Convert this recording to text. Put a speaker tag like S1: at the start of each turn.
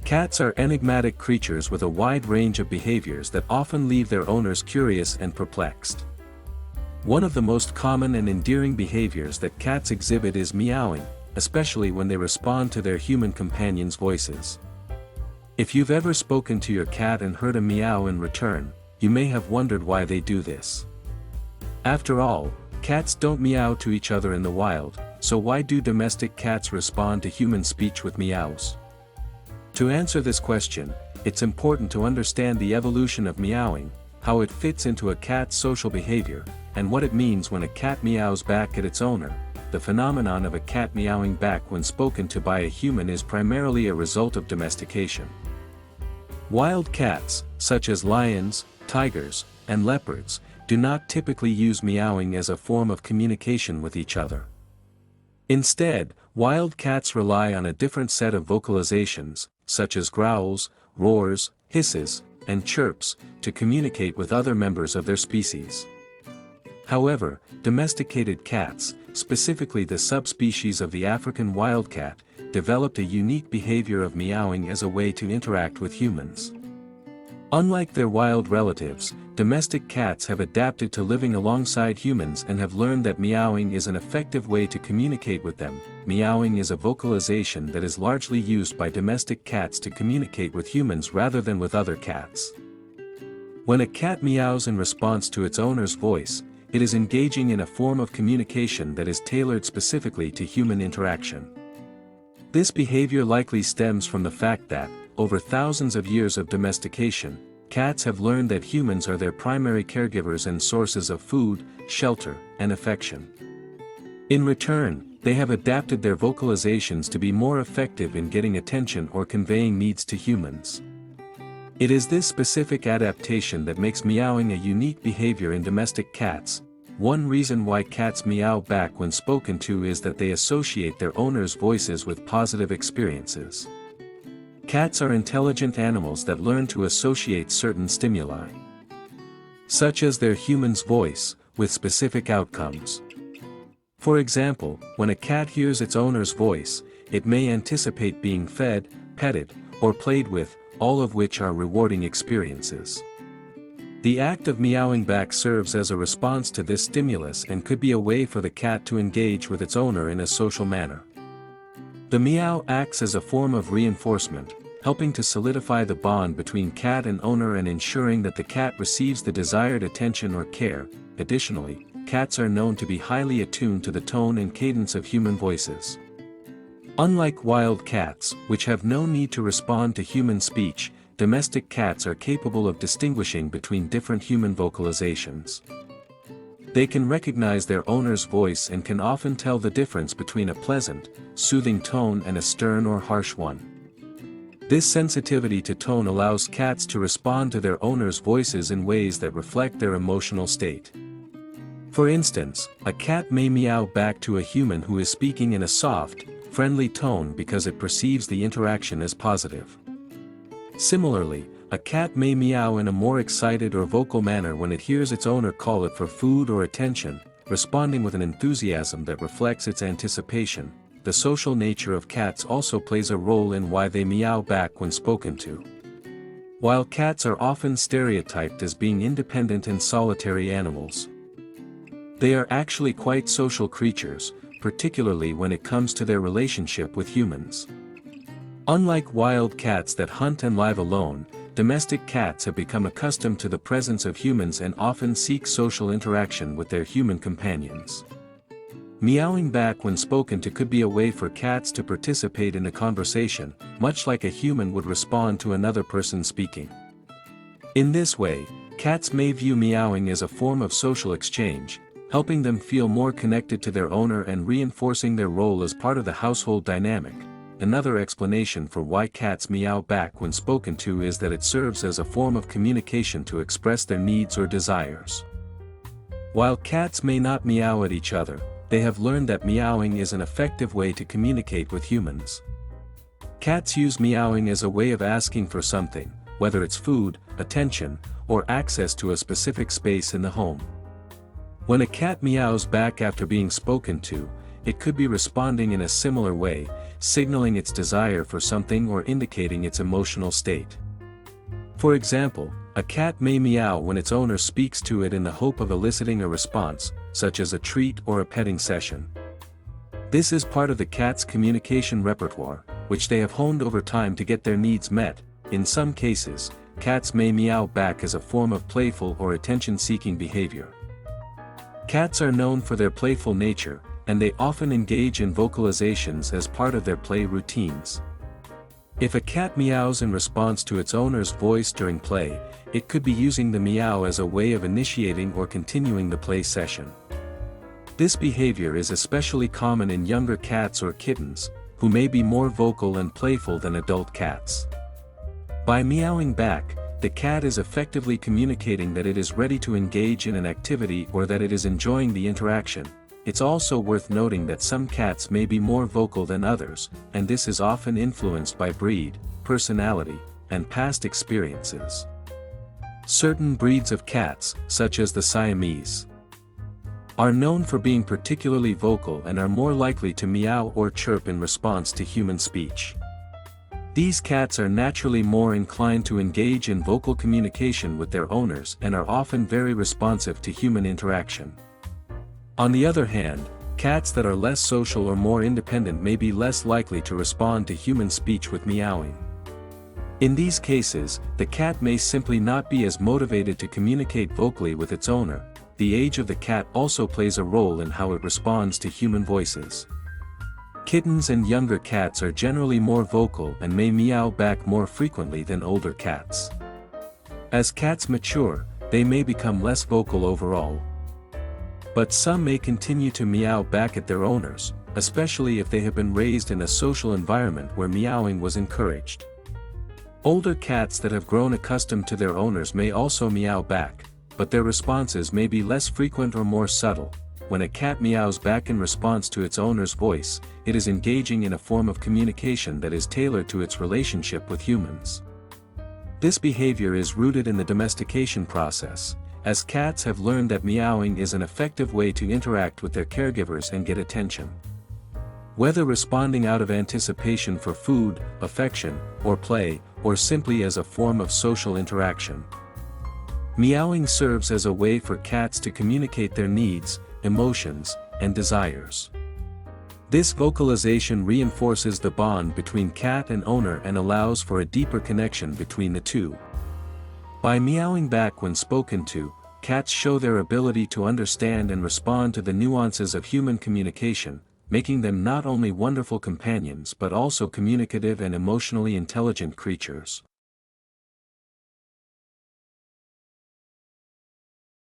S1: Cats are enigmatic creatures with a wide range of behaviors that often leave their owners curious and perplexed. One of the most common and endearing behaviors that cats exhibit is meowing, especially when they respond to their human companions' voices. If you've ever spoken to your cat and heard a meow in return, you may have wondered why they do this. After all, cats don't meow to each other in the wild, so why do domestic cats respond to human speech with meows? To answer this question, it's important to understand the evolution of meowing, how it fits into a cat's social behavior, and what it means when a cat meows back at its owner. The phenomenon of a cat meowing back when spoken to by a human is primarily a result of domestication. Wild cats, such as lions, tigers, and leopards, do not typically use meowing as a form of communication with each other. Instead, wild cats rely on a different set of vocalizations, such as growls, roars, hisses, and chirps, to communicate with other members of their species. However, domesticated cats, specifically the subspecies of the African wildcat, developed a unique behavior of meowing as a way to interact with humans. Unlike their wild relatives, domestic cats have adapted to living alongside humans and have learned that meowing is an effective way to communicate with them. Meowing is a vocalization that is largely used by domestic cats to communicate with humans rather than with other cats. When a cat meows in response to its owner's voice, it is engaging in a form of communication that is tailored specifically to human interaction. This behavior likely stems from the fact that, over thousands of years of domestication, cats have learned that humans are their primary caregivers and sources of food, shelter, and affection. In return, they have adapted their vocalizations to be more effective in getting attention or conveying needs to humans. It is this specific adaptation that makes meowing a unique behavior in domestic cats. One reason why cats meow back when spoken to is that they associate their owners' voices with positive experiences. Cats are intelligent animals that learn to associate certain stimuli, such as their human's voice, with specific outcomes. For example, when a cat hears its owner's voice, it may anticipate being fed, petted, or played with, all of which are rewarding experiences. The act of meowing back serves as a response to this stimulus and could be a way for the cat to engage with its owner in a social manner. The meow acts as a form of reinforcement, helping to solidify the bond between cat and owner and ensuring that the cat receives the desired attention or care. Additionally, cats are known to be highly attuned to the tone and cadence of human voices. Unlike wild cats, which have no need to respond to human speech, domestic cats are capable of distinguishing between different human vocalizations. They can recognize their owner's voice and can often tell the difference between a pleasant, soothing tone and a stern or harsh one. This sensitivity to tone allows cats to respond to their owner's voices in ways that reflect their emotional state. For instance, a cat may meow back to a human who is speaking in a soft, friendly tone because it perceives the interaction as positive. Similarly, a cat may meow in a more excited or vocal manner when it hears its owner call it for food or attention, responding with an enthusiasm that reflects its anticipation. The social nature of cats also plays a role in why they meow back when spoken to. While cats are often stereotyped as being independent and solitary animals, they are actually quite social creatures, particularly when it comes to their relationship with humans. Unlike wild cats that hunt and live alone, domestic cats have become accustomed to the presence of humans and often seek social interaction with their human companions. Meowing back when spoken to could be a way for cats to participate in a conversation, much like a human would respond to another person speaking. In this way, cats may view meowing as a form of social exchange, helping them feel more connected to their owner and reinforcing their role as part of the household dynamic. Another explanation for why cats meow back when spoken to is that it serves as a form of communication to express their needs or desires. While cats may not meow at each other, they have learned that meowing is an effective way to communicate with humans. Cats use meowing as a way of asking for something, whether it's food, attention, or access to a specific space in the home. When a cat meows back after being spoken to, it could be responding in a similar way, signaling its desire for something or indicating its emotional state. For example, a cat may meow when its owner speaks to it in the hope of eliciting a response, such as a treat or a petting session. This is part of the cat's communication repertoire, which they have honed over time to get their needs met. In some cases, cats may meow back as a form of playful or attention-seeking behavior. Cats are known for their playful nature, and they often engage in vocalizations as part of their play routines. If a cat meows in response to its owner's voice during play, it could be using the meow as a way of initiating or continuing the play session. This behavior is especially common in younger cats or kittens, who may be more vocal and playful than adult cats. By meowing back, the cat is effectively communicating that it is ready to engage in an activity or that it is enjoying the interaction. It's also worth noting that some cats may be more vocal than others, and this is often influenced by breed, personality, and past experiences. Certain breeds of cats, such as the Siamese, are known for being particularly vocal and are more likely to meow or chirp in response to human speech. These cats are naturally more inclined to engage in vocal communication with their owners and are often very responsive to human interaction. On the other hand, cats that are less social or more independent may be less likely to respond to human speech with meowing. In these cases, the cat may simply not be as motivated to communicate vocally with its owner. The age of the cat also plays a role in how it responds to human voices. Kittens and younger cats are generally more vocal and may meow back more frequently than older cats. As cats mature, they may become less vocal overall. But some may continue to meow back at their owners, especially if they have been raised in a social environment where meowing was encouraged. Older cats that have grown accustomed to their owners may also meow back, but their responses may be less frequent or more subtle. When a cat meows back in response to its owner's voice, it is engaging in a form of communication that is tailored to its relationship with humans. This behavior is rooted in the domestication process, as cats have learned that meowing is an effective way to interact with their caregivers and get attention. Whether responding out of anticipation for food, affection, or play, or simply as a form of social interaction, meowing serves as a way for cats to communicate their needs, emotions, and desires. This vocalization reinforces the bond between cat and owner and allows for a deeper connection between the two. By meowing back when spoken to, cats show their ability to understand and respond to the nuances of human communication, making them not only wonderful companions but also communicative and emotionally intelligent creatures.